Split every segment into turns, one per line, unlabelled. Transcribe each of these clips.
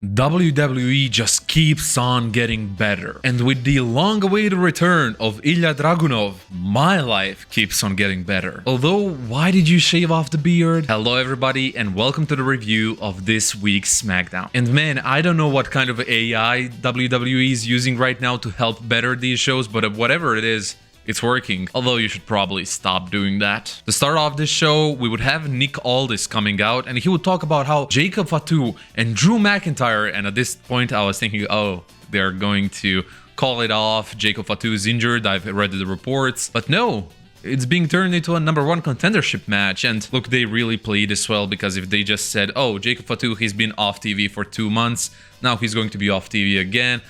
WWE just keeps on getting better. And with the long-awaited return of Ilja Dragunov, my life keeps on getting better. Although, why did you shave off the beard? Hello everybody and welcome to the review of this week's SmackDown. And man, I don't know what kind of AI WWE is using right now to help better these shows, but whatever it is, it's working, although you should probably stop doing that. To start off this show, we would have Nick Aldis coming out and he would talk about how Jacob Fatu and Drew McIntyre, and at this point I was thinking, oh, they're going to call it off, Jacob Fatu is injured, I've read the reports, but no. It's being turned into a #1 contendership match, and look, they really played this well, because if they just said, oh, Jacob Fatu, he's been off TV for 2 months, now he's going to be off TV again,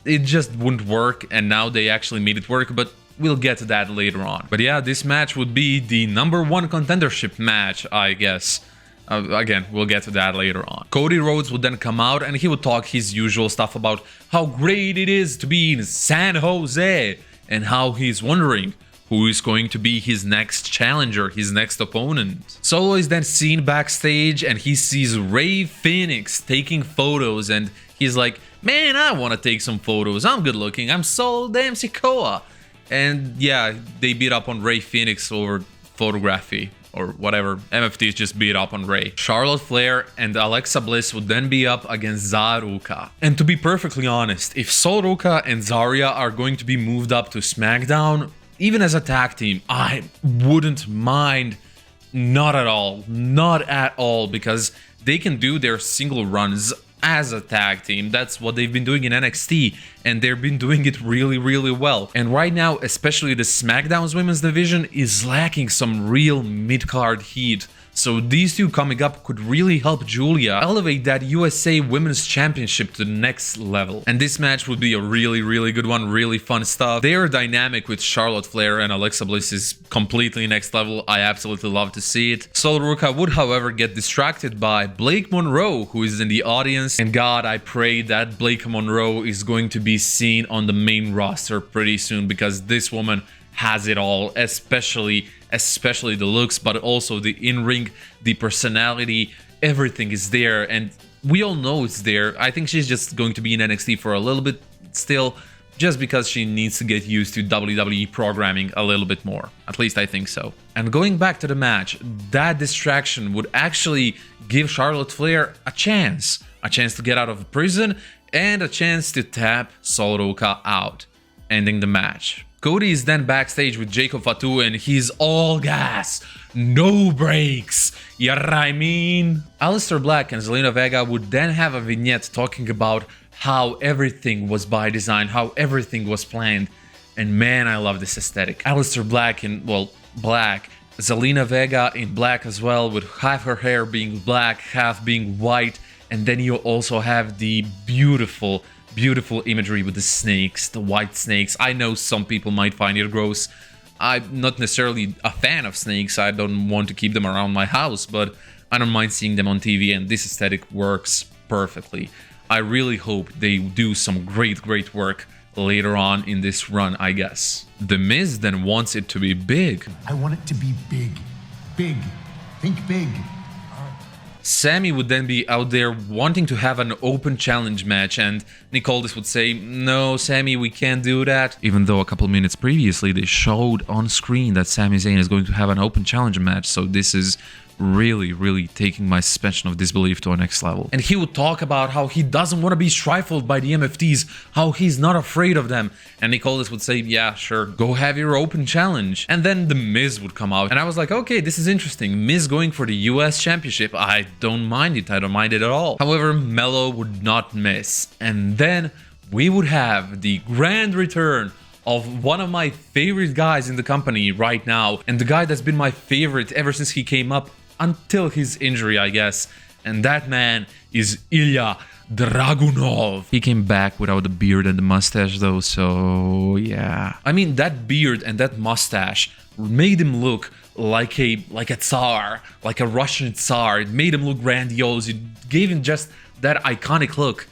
it just wouldn't work, and now they actually made it work, but we'll get to that later on. But yeah, this match would be the #1 contendership match, I guess. Again, we'll get to that later on. Cody Rhodes would then come out and he would talk his usual stuff about how great it is to be in San Jose and how he's wondering who is going to be his next challenger, his next opponent. Solo is then seen backstage and he sees Rey Fenix taking photos and he's like, man, I want to take some photos. I'm good looking. I'm Solo damn Sikoa. And yeah, they beat up on Rey Fenix over photography or whatever. MFTs just beat up on Rey. Charlotte Flair and Alexa Bliss would then be up against Zaria and Sol Ruca. And to be perfectly honest, if Sol Ruca and Zaria are going to be moved up to SmackDown, even as a tag team, I wouldn't mind. Not at all. Not at all, because they can do their single runs as a tag team. That's what they've been doing in NXT, and they've been doing it really, really well. And right now, especially the SmackDown's women's division is lacking some real mid-card heat. So these two coming up could really help Julia elevate that USA Women's Championship to the next level. And this match would be a really, really good one, really fun stuff. Their dynamic with Charlotte Flair and Alexa Bliss is completely next level. I absolutely love to see it. Sol Ruca would, however, get distracted by Blake Monroe, who is in the audience. And God, I pray that Blake Monroe is going to be seen on the main roster pretty soon, because this woman has it all, especially the looks, but also the in-ring, the personality, everything is there, and we all know it's there. I think she's just going to be in NXT for a little bit still, just because she needs to get used to WWE programming a little bit more. At least I think so. And going back to the match, that distraction would actually give Charlotte Flair a chance to get out of prison and a chance to tap Sol Ruca out, ending the match. Cody is then backstage with Jacob Fatu and he's all gas, no brakes, you know what I mean? Aleister Black and Zelina Vega would then have a vignette talking about how everything was by design, how everything was planned. And man, I love this aesthetic. Aleister Black in, well, black. Zelina Vega in black as well, with half her hair being black, half being white. And then you also have the beautiful imagery with the snakes, the white snakes. I know some people might find it gross. I'm not necessarily a fan of snakes. I don't want to keep them around my house, but I don't mind seeing them on TV, and this aesthetic works perfectly. I really hope they do some great work later on in this run, I guess. The Miz then wants it to be big.
I want it to be big. Big. Think big.
Sammy would then be out there wanting to have an open challenge match, and Nick Aldis would say, no, Sammy, we can't do that. Even though a couple minutes previously they showed on screen that Sami Zayn is going to have an open challenge match, so this is really taking my suspension of disbelief to a next level. And he would talk about how he doesn't want to be stifled by the MFTs, how he's not afraid of them. And Nick Aldis would say, yeah, sure, go have your open challenge. And then The Miz would come out, and I was like, okay, this is interesting. Miz going for the US Championship, I don't mind it, I don't mind it at all. However, Melo would not miss. And then we would have the grand return of one of my favorite guys in the company right now, and the guy that's been my favorite ever since he came up, until his injury, I guess. And that man is Ilja Dragunov. He came back without the beard and the mustache though, so yeah. I mean, that beard and that mustache made him look like a Tsar, like a Russian Tsar. It made him look grandiose. It gave him just that iconic look.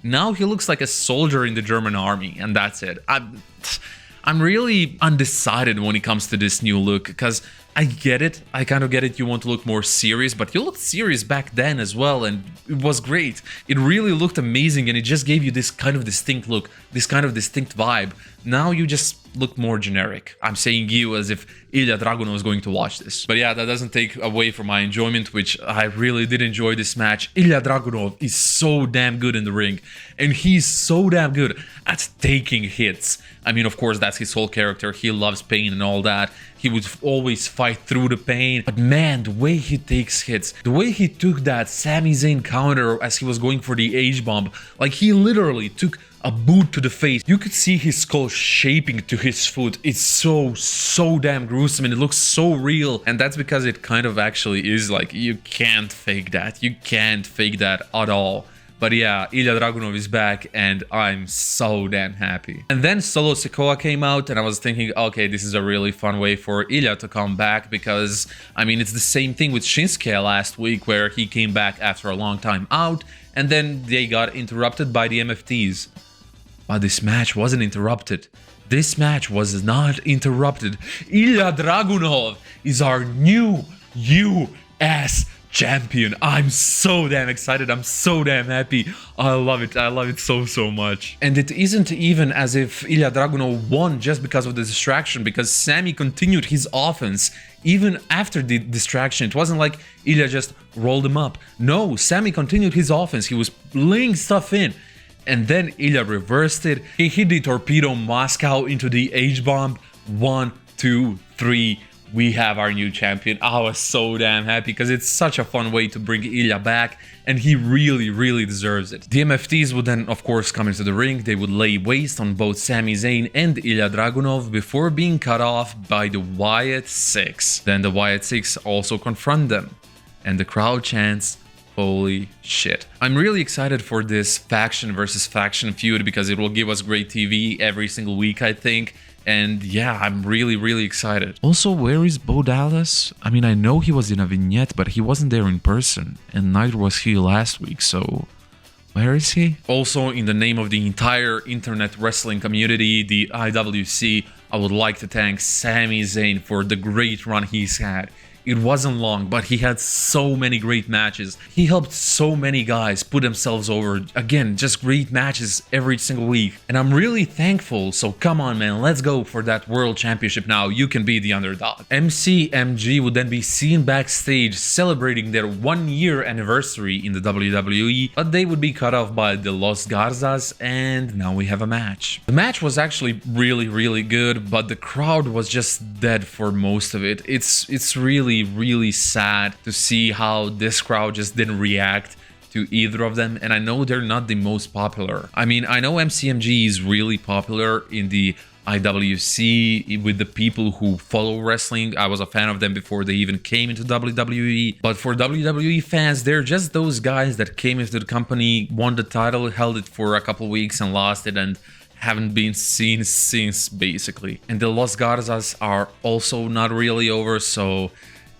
Now he looks like a soldier in the German army, and that's it. I'm really undecided when it comes to this new look, because I get it. I kind of get it. You want to look more serious, but you looked serious back then as well, and it was great. It really looked amazing, and it just gave you this kind of distinct look, this kind of distinct vibe. Now you just look more generic. I'm saying you as if Ilja Dragunov is going to watch this. But yeah, that doesn't take away from my enjoyment, which I really did enjoy this match. Ilja Dragunov is so damn good in the ring, and he's so damn good at taking hits. I mean, of course, that's his whole character. He loves pain and all that. He would always fight through the pain. But man, the way he takes hits, the way he took that Sami Zayn counter as he was going for the H-bomb, like he literally took a boot to the face. You could see his skull shaping to his foot. It's so damn gruesome, and it looks so real. And that's because it kind of actually is. Like, you can't fake that. You can't fake that at all. But yeah, Ilja Dragunov is back, and I'm so damn happy. And then Solo Sikoa came out, and I was thinking, okay, this is a really fun way for Ilja to come back, because, I mean, it's the same thing with Shinsuke last week, where he came back after a long time out, and then they got interrupted by the MFTs. But this match wasn't interrupted. This match was not interrupted. Ilja Dragunov is our new US champion. I'm so damn excited. I'm so damn happy. I love it. I love it so much. And it isn't even as if Ilja Dragunov won just because of the distraction, because Sami continued his offense even after the distraction. It wasn't like Ilja just rolled him up. No, Sami continued his offense. He was laying stuff in. And then Ilja reversed it. He hit the torpedo Moscow into the H-bomb. 1, 2, 3. We have our new champion. I was so damn happy because it's such a fun way to bring Ilja back, and he really deserves it. The MFTs would then, of course, come into the ring. They would lay waste on both Sami Zayn and Ilja Dragunov before being cut off by the Wyatt Sicks. Then the Wyatt Sicks also confront them, and the crowd chants, "Holy shit." I'm really excited for this faction versus faction feud because it will give us great TV every single week, I think. And yeah, I'm really excited. Also, where is Bo Dallas? I mean, I know he was in a vignette, but he wasn't there in person, and neither was he last week, so where is he? Also, in the name of the entire internet wrestling community, the IWC, I would like to thank Sami Zayn for the great run he's had. It wasn't long, but he had so many great matches. He helped so many guys put themselves over. Again, just great matches every single week. And I'm really thankful. So come on, man, let's go for that world championship now. You can be the underdog. MCMG would then be seen backstage celebrating their 1-year anniversary in the WWE, but they would be cut off by the Los Garzas, and now we have a match. The match was actually really good, but the crowd was just dead for most of it. It's really sad to see how this crowd just didn't react to either of them, and I know they're not the most popular. I mean, I know MCMG is really popular in the IWC with the people who follow wrestling. I was a fan of them before they even came into WWE, but for WWE fans, they're just those guys that came into the company, won the title, held it for a couple weeks and lost it, and haven't been seen since, basically. And the Los Garzas are also not really over, so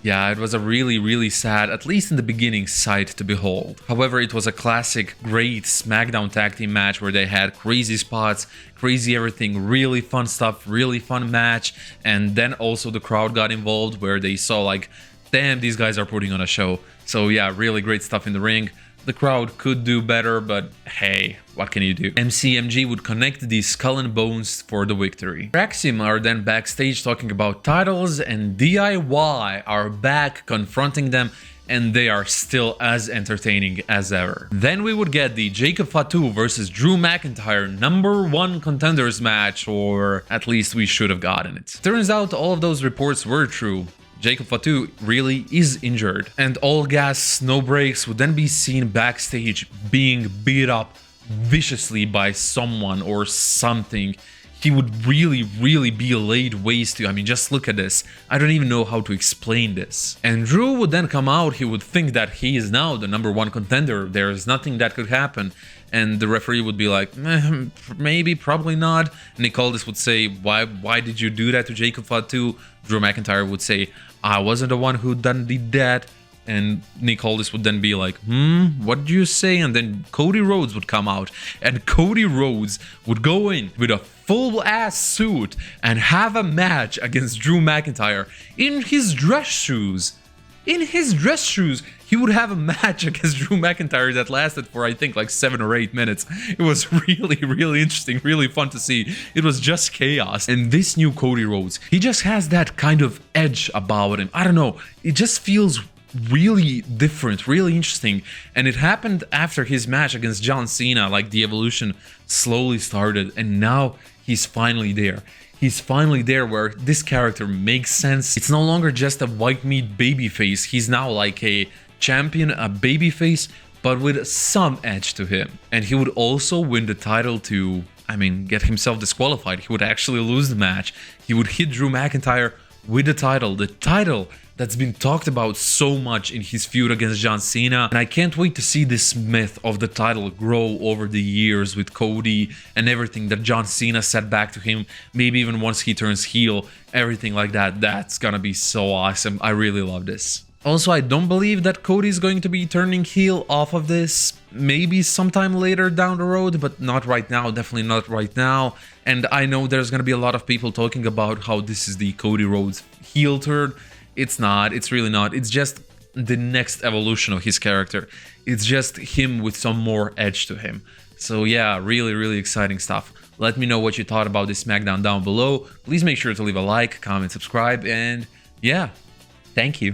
yeah, it was a really sad, at least in the beginning, sight to behold. However, it was a classic, great SmackDown tag team match where they had crazy spots, crazy everything, really fun stuff, really fun match. And then also the crowd got involved where they saw like, damn, these guys are putting on a show. So yeah, really great stuff in the ring. The crowd could do better, but hey, what can you do? MCMG would connect the skull and bones for the victory. Maxim are then backstage talking about titles, and DIY are back confronting them, and they are still as entertaining as ever. Then we would get the Jacob Fatu versus Drew McIntyre #1 contenders match, or at least we should have gotten it. Turns out all of those reports were true. Jacob Fatu really is injured, and all gas, no brakes would then be seen backstage being beat up viciously by someone or something. He would really be laid waste to. I mean, just look at this. I don't even know how to explain this. And Drew would then come out. He would think that he is now the #1 contender. There's nothing that could happen. And the referee would be like, maybe, probably not. And Nicolas would say, why did you do that to Jacob Fatu? Drew McIntyre would say, I wasn't the one who did that. And Nick Aldis would then be like, what did you say? And then Cody Rhodes would come out, and Cody Rhodes would go in with a full-ass suit and have a match against Drew McIntyre in his dress shoes. In his dress shoes, he would have a match against Drew McIntyre that lasted for, I think, like 7 or 8 minutes. It was really, really interesting, really fun to see. It was just chaos. And this new Cody Rhodes, he just has that kind of edge about him. I don't know, it just feels really different, really interesting. And it happened after his match against John Cena, like the evolution slowly started, and now he's finally there. He's finally there where this character makes sense. It's no longer just a white meat babyface. He's now like a champion, a babyface, but with some edge to him. And he would also win the title to, I mean, get himself disqualified. He would actually lose the match. He would hit Drew McIntyre with the title that's been talked about so much in his feud against John Cena. And I can't wait to see this myth of the title grow over the years with Cody and everything that John Cena said back to him. Maybe even once he turns heel, everything like that. That's gonna be so awesome. I really love this. Also, I don't believe that Cody's going to be turning heel off of this. Maybe sometime later down the road, but not right now. Definitely not right now. And I know there's going to be a lot of people talking about how this is the Cody Rhodes heel turn. It's not. It's really not. It's just the next evolution of his character. It's just him with some more edge to him. So yeah, really, really exciting stuff. Let me know what you thought about this SmackDown down below. Please make sure to leave a like, comment, subscribe, and yeah, thank you.